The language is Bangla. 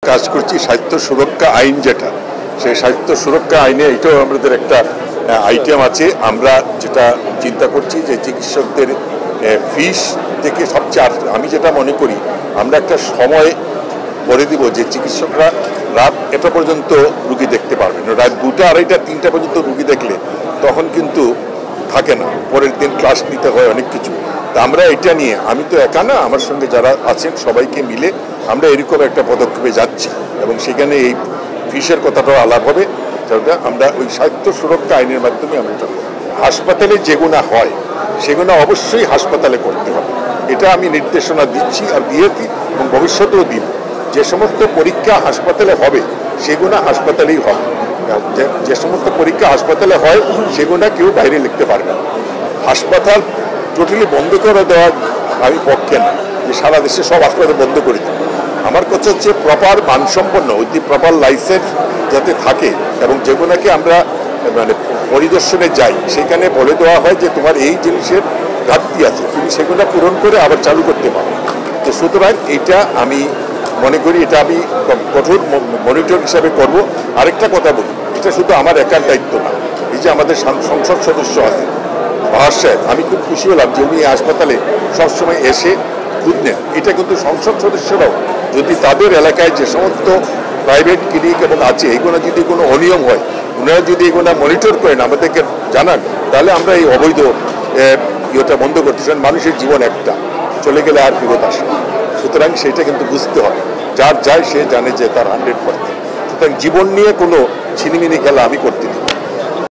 কাজ করছি স্বাস্থ্য সুরক্ষা আইন, যেটা সেই স্বাস্থ্য সুরক্ষা আইনে এটাও আমাদের একটা আইটেম আছে। আমরা যেটা চিন্তা করছি যে চিকিৎসকদের ফিস থেকে সবচেয়ে, আমি যেটা মনে করি আমরা একটা সময় করে দিব যে চিকিৎসকরা রাত এটা পর্যন্ত রুগী দেখতে পারবেন, রাত 2টা, 2:30, 3টা পর্যন্ত রুগী দেখলে তখন কিন্তু থাকে না, পরের দিন ক্লাস নিতে হয় অনেক কিছু। তা আমরা এটা নিয়ে, আমি তো একা না, আমার সঙ্গে যারা আছেন সবাইকে মিলে আমরা এরকম একটা পদক্ষেপে যাচ্ছি এবং সেখানে এই ফিসের কথাটাও আলাপ হবে, যেটা আমরা ওই স্বাস্থ্য সুরক্ষা আইনের মাধ্যমে আমরা এটা করব। হাসপাতালে যেগুলো হয় সেগুলো অবশ্যই হাসপাতালে করতে হবে, এটা আমি নির্দেশনা দিচ্ছি আর দিয়েছি এবং ভবিষ্যতেও দিব। যে সমস্ত পরীক্ষা হাসপাতালে হবে সেগুলো হাসপাতালেই হবে, যে সমস্ত পরীক্ষা হাসপাতালে হয় সেগুলো কেউ বাইরে লিখতে পারবে না। হাসপাতাল টোটালি বন্ধ করে দেওয়ার আমি পক্ষে না, যে সারা দেশে সব হাসপাতাল বন্ধ করে দিই। আমার কথা হচ্ছে প্রপার মানসম্পন্ন উইথ প্রপার লাইসেন্স যাতে থাকে এবং যেগুলোকে আমরা মানে পরিদর্শনে যাই সেখানে বলে দেওয়া হয় যে তোমার এই জিনিসের ঘাটতি আছে, তুমি সেগুলো পূরণ করে আবার চালু করতে পারো। তো সুতরাং এটা আমি মনে করি এটা আমি কঠোর মনিটর হিসাবে করব। আরেকটা কথা বলি, এটা শুধু আমার একার দায়িত্ব না, এই যে আমাদের সংসদ সদস্য আছে বাহার সাহেব, আমি খুব খুশি হলাম যে উনি হাসপাতালে সবসময় এসে খুঁজ নেন। এটা কিন্তু সংসদ সদস্যরাও যদি তাদের এলাকায় যে সমস্ত প্রাইভেট ক্লিনিক এবং আছে এগুলো যদি কোনো অনিয়ম হয়, ওনারা যদি এগুলো মনিটর করেন আমাদেরকে জানান, তাহলে আমরা এই অবৈধ ইয়েটা বন্ধ করতে চান। মানুষের জীবন একটা, চলে গেলে আর ফেরত আসে, সুতরাং সেটা কিন্তু বুঝতে হবে। যার যায় সে জানে যে তার 100%। সুতরাং জীবন নিয়ে কোনো ছিনিমিনি খেলা আমি করতে দিই।